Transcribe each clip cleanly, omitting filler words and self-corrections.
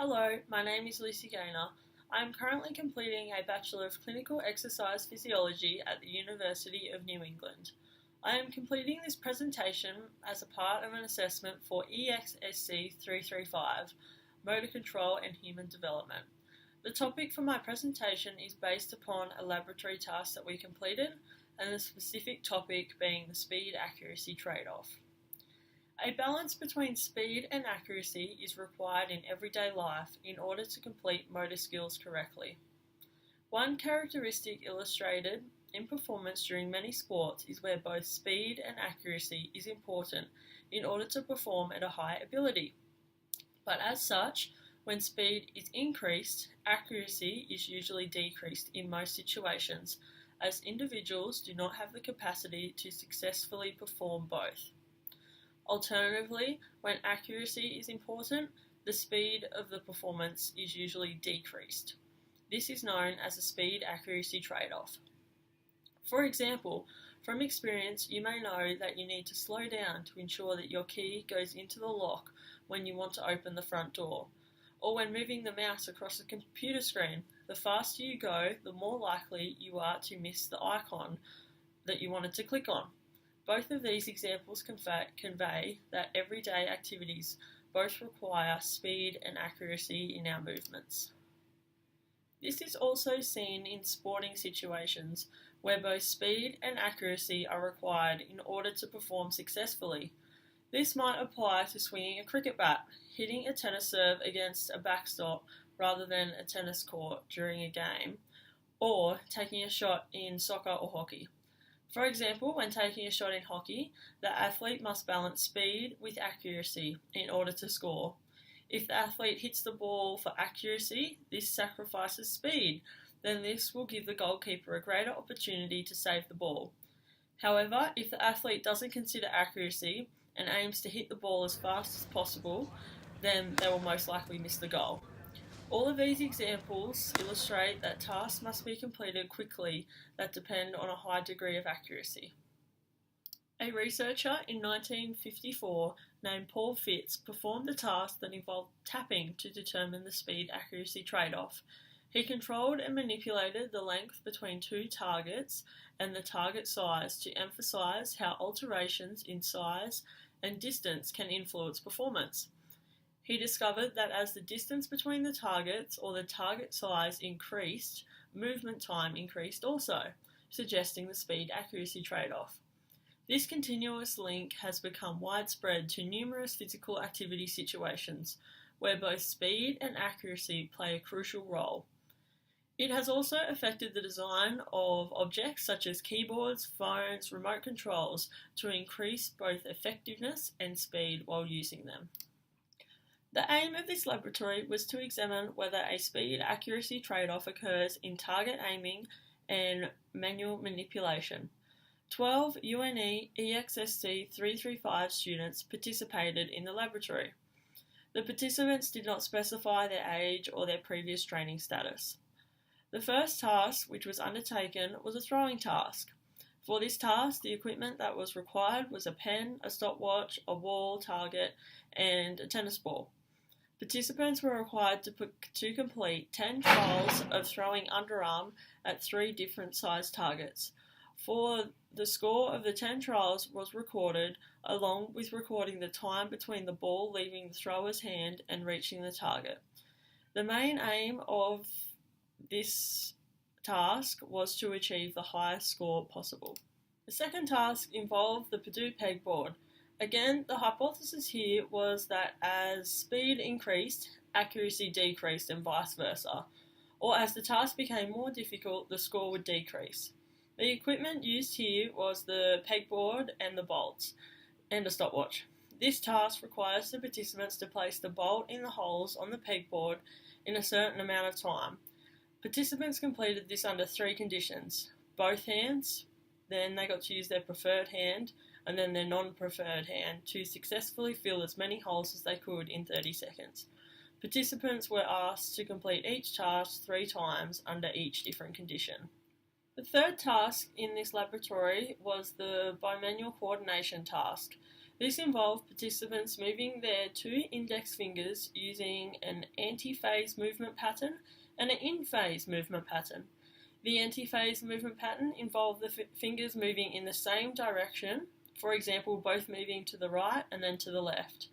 Hello, my name is Lucy Gaynor. I am currently completing a Bachelor of Clinical Exercise Physiology at the University of New England. I am completing this presentation as a part of an assessment for EXSC335, Motor Control and Human Development. The topic for my presentation is based upon a laboratory task that we completed, and the specific topic being the speed-accuracy trade-off. A balance between speed and accuracy is required in everyday life in order to complete motor skills correctly. One characteristic illustrated in performance during many sports is where both speed and accuracy is important in order to perform at a high ability. But as such, when speed is increased, accuracy is usually decreased in most situations, as individuals do not have the capacity to successfully perform both. Alternatively, when accuracy is important, the speed of the performance is usually decreased. This is known as a speed-accuracy trade-off. For example, from experience, you may know that you need to slow down to ensure that your key goes into the lock when you want to open the front door, or when moving the mouse across a computer screen. The faster you go, the more likely you are to miss the icon that you wanted to click on. Both of these examples convey that everyday activities both require speed and accuracy in our movements. This is also seen in sporting situations where both speed and accuracy are required in order to perform successfully. This might apply to swinging a cricket bat, hitting a tennis serve against a backstop rather than a tennis court during a game, or taking a shot in soccer or hockey. For example, when taking a shot in hockey, the athlete must balance speed with accuracy in order to score. If the athlete hits the ball for accuracy, this sacrifices speed, then this will give the goalkeeper a greater opportunity to save the ball. However, if the athlete doesn't consider accuracy and aims to hit the ball as fast as possible, then they will most likely miss the goal. All of these examples illustrate that tasks must be completed quickly that depend on a high degree of accuracy. A researcher in 1954 named Paul Fitts performed a task that involved tapping to determine the speed-accuracy trade-off. He controlled and manipulated the length between two targets and the target size to emphasize how alterations in size and distance can influence performance. He discovered that as the distance between the targets or the target size increased, movement time increased also, suggesting the speed-accuracy trade-off. This continuous link has become widespread to numerous physical activity situations, where both speed and accuracy play a crucial role. It has also affected the design of objects such as keyboards, phones, remote controls to increase both effectiveness and speed while using them. The aim of this laboratory was to examine whether a speed-accuracy trade-off occurs in target aiming and manual manipulation. 12 UNE EXSC335 students participated in the laboratory. The participants did not specify their age or their previous training status. The first task, which was undertaken, was a throwing task. For this task, the equipment that was required was a pen, a stopwatch, a wall target, and a tennis ball. Participants were required to complete 10 trials of throwing underarm at 3 different size targets. For the score of the 10 trials was recorded, along with recording the time between the ball leaving the thrower's hand and reaching the target. The main aim of this task was to achieve the highest score possible. The second task involved the Purdue pegboard. Again, the hypothesis here was that as speed increased, accuracy decreased and vice versa, or as the task became more difficult, the score would decrease. The equipment used here was the pegboard and the bolts, and a stopwatch. This task requires the participants to place the bolt in the holes on the pegboard in a certain amount of time. Participants completed this under 3 conditions: both hands, then they got to use their preferred hand, and then their non-preferred hand to successfully fill as many holes as they could in 30 seconds. Participants were asked to complete each task 3 times under each different condition. The third task in this laboratory was the bimanual coordination task. This involved participants moving their two index fingers using an anti-phase movement pattern and an in-phase movement pattern. The anti-phase movement pattern involved the fingers moving in the same direction, for example, both moving to the right and then to the left.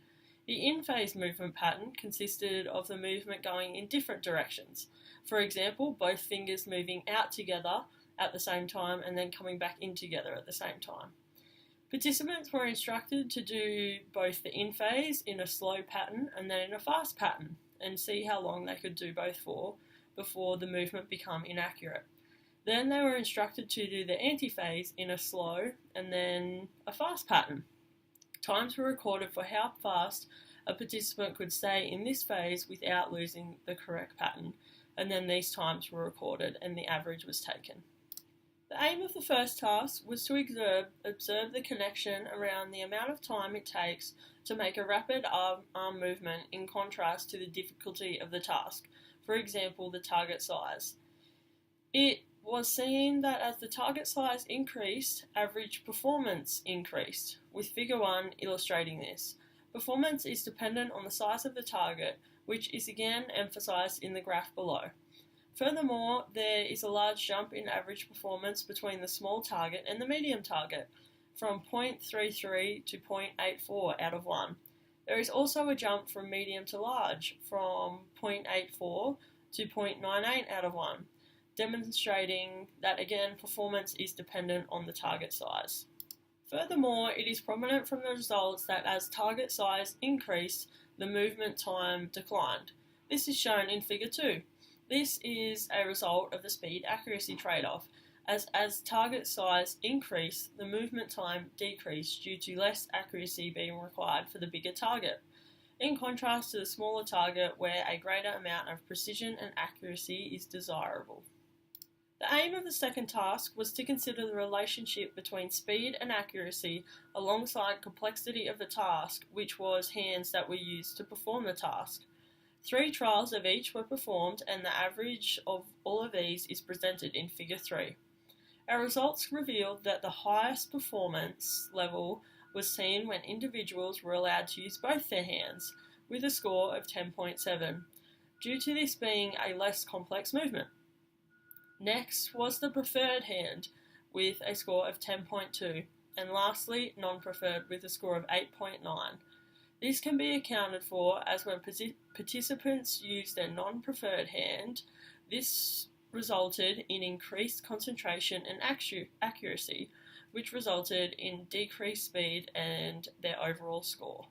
The in-phase movement pattern consisted of the movement going in different directions, for example, both fingers moving out together at the same time and then coming back in together at the same time. Participants were instructed to do both the in-phase in a slow pattern and then in a fast pattern, and see how long they could do both for before the movement became inaccurate. Then they were instructed to do the anti-phase in a slow and then a fast pattern. Times were recorded for how fast a participant could stay in this phase without losing the correct pattern, and then these times were recorded and the average was taken. The aim of the first task was to observe the connection around the amount of time it takes to make a rapid arm movement in contrast to the difficulty of the task, for example, the target size. It was seen that as the target size increased, average performance increased, with Figure 1 illustrating this. Performance is dependent on the size of the target, which is again emphasised in the graph below. Furthermore, there is a large jump in average performance between the small target and the medium target, from 0.33 to 0.84 out of 1. There is also a jump from medium to large, from 0.84 to 0.98 out of 1, demonstrating that again performance is dependent on the target size. Furthermore, it is prominent from the results that as target size increased, the movement time declined. This is shown in Figure 2. This is a result of the speed-accuracy trade-off. As target size increased, the movement time decreased due to less accuracy being required for the bigger target, in contrast to the smaller target where a greater amount of precision and accuracy is desirable. The aim of the second task was to consider the relationship between speed and accuracy alongside complexity of the task, which was hands that were used to perform the task. 3 trials of each were performed, and the average of all of these is presented in Figure 3. Our results revealed that the highest performance level was seen when individuals were allowed to use both their hands, with a score of 10.7, due to this being a less complex movement. Next was the preferred hand, with a score of 10.2, and lastly, non-preferred with a score of 8.9. This can be accounted for as when participants used their non-preferred hand, this resulted in increased concentration and accuracy, which resulted in decreased speed and their overall score.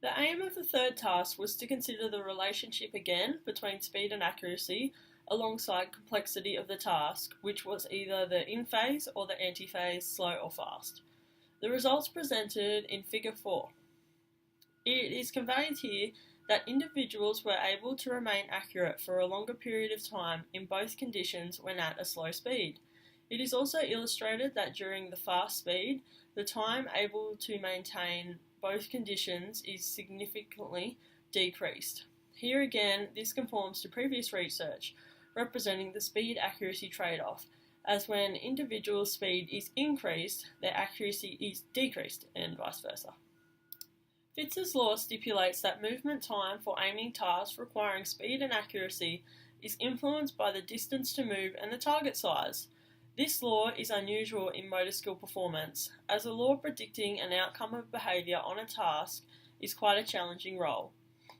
The aim of the third task was to consider the relationship again between speed and accuracy alongside complexity of the task, which was either the in-phase or the anti-phase, slow or fast. The results presented in Figure 4. It is conveyed here that individuals were able to remain accurate for a longer period of time in both conditions when at a slow speed. It is also illustrated that during the fast speed, the time able to maintain both conditions is significantly decreased. Here again, this conforms to previous research, representing the speed-accuracy trade-off, as when individual speed is increased, their accuracy is decreased, and vice versa. Fitz's law stipulates that movement time for aiming tasks requiring speed and accuracy is influenced by the distance to move and the target size. This law is unusual in motor skill performance, as a law predicting an outcome of behaviour on a task is quite a challenging role.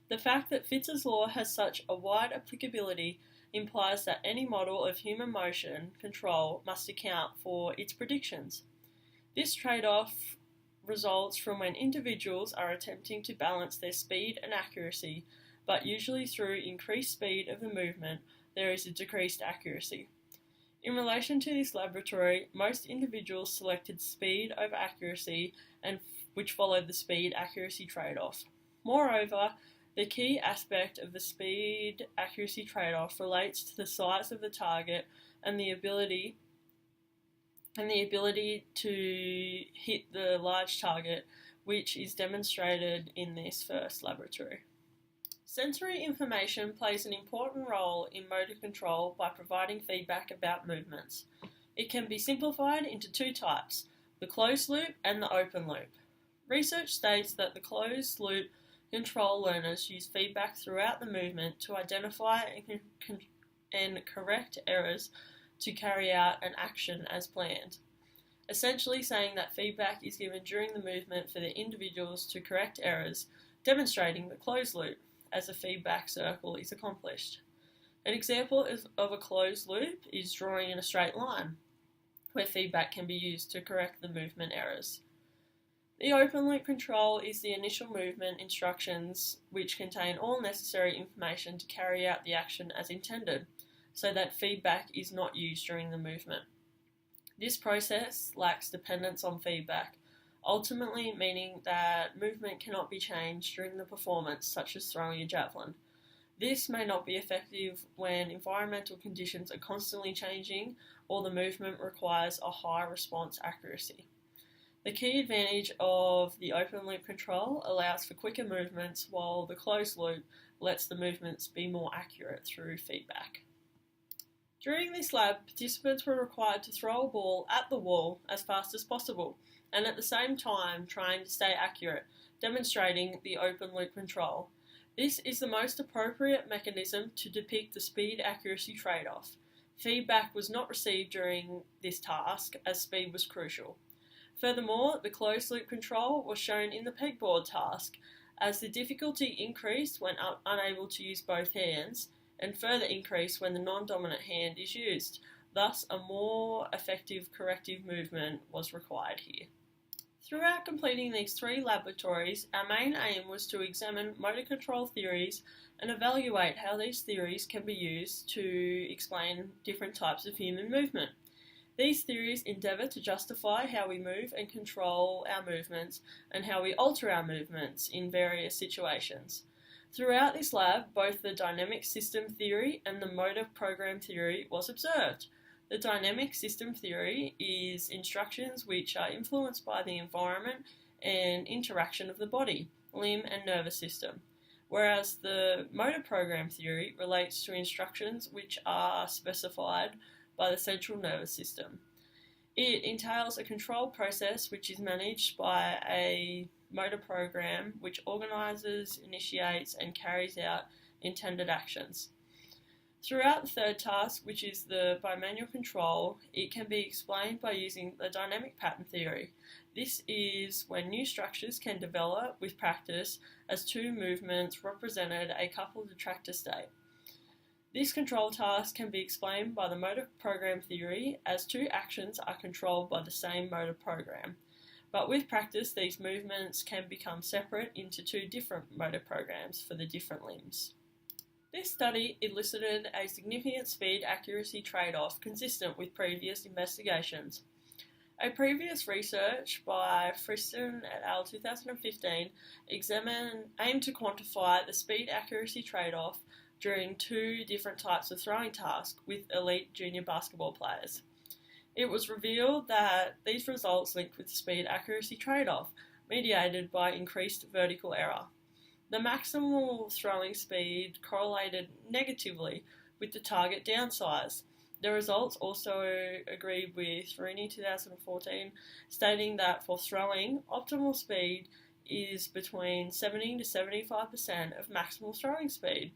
The fact that Fitz's law has such a wide applicability implies that any model of human motion control must account for its predictions. This trade-off results from when individuals are attempting to balance their speed and accuracy, but usually through increased speed of the movement, there is a decreased accuracy. In relation to this laboratory, most individuals selected speed over accuracy, and which followed the speed-accuracy trade-off. Moreover, the key aspect of the speed-accuracy trade-off relates to the size of the target and the ability to hit the large target, which is demonstrated in this first laboratory. Sensory information plays an important role in motor control by providing feedback about movements. It can be simplified into 2 types, the closed loop and the open loop. Research states that the closed-loop control learners use feedback throughout the movement to identify and correct errors to carry out an action as planned. Essentially saying that feedback is given during the movement for the individuals to correct errors, demonstrating the closed loop as a feedback circle is accomplished. An example of a closed loop is drawing in a straight line, where feedback can be used to correct the movement errors. The open loop control is the initial movement instructions which contain all necessary information to carry out the action as intended, so that feedback is not used during the movement. This process lacks dependence on feedback, ultimately meaning that movement cannot be changed during the performance, such as throwing a javelin. This may not be effective when environmental conditions are constantly changing or the movement requires a high response accuracy. The key advantage of the open loop control allows for quicker movements, while the closed loop lets the movements be more accurate through feedback. During this lab, participants were required to throw a ball at the wall as fast as possible, and at the same time trying to stay accurate, demonstrating the open loop control. This is the most appropriate mechanism to depict the speed-accuracy trade-off. Feedback was not received during this task, as speed was crucial. Furthermore, the closed-loop control was shown in the pegboard task, as the difficulty increased when unable to use both hands, and further increased when the non-dominant hand is used. Thus, a more effective corrective movement was required here. Throughout completing these three laboratories, our main aim was to examine motor control theories and evaluate how these theories can be used to explain different types of human movement. These theories endeavour to justify how we move and control our movements and how we alter our movements in various situations. Throughout this lab, both the dynamic system theory and the motor program theory was observed. The dynamic system theory is instructions which are influenced by the environment and interaction of the body, limb and nervous system, whereas the motor program theory relates to instructions which are specified by the central nervous system. It entails a control process which is managed by a motor program which organises, initiates and carries out intended actions. Throughout the third task, which is the bimanual control, it can be explained by using the dynamic pattern theory. This is when new structures can develop with practice as two movements represented a coupled attractor state. This control task can be explained by the motor program theory as two actions are controlled by the same motor program. But with practice, these movements can become separate into two different motor programs for the different limbs. This study elicited a significant speed-accuracy trade-off consistent with previous investigations. A previous research by Friston et al. 2015 aimed to quantify the speed-accuracy trade-off during two different types of throwing tasks with elite junior basketball players. It was revealed that these results linked with the speed-accuracy trade-off, mediated by increased vertical error. The maximal throwing speed correlated negatively with the target downsize. The results also agreed with Rooney 2014, stating that for throwing, optimal speed is between 70 to 75% of maximal throwing speed,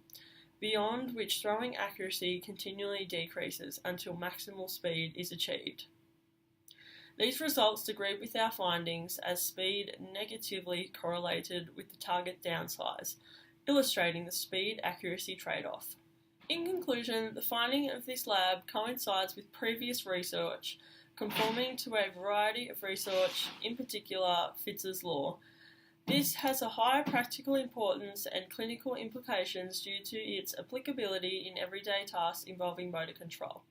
beyond which throwing accuracy continually decreases until maximal speed is achieved. These results agreed with our findings as speed negatively correlated with the target downsize, illustrating the speed-accuracy trade-off. In conclusion, the finding of this lab coincides with previous research, conforming to a variety of research, in particular Fitz's law. This has a high practical importance and clinical implications due to its applicability in everyday tasks involving motor control.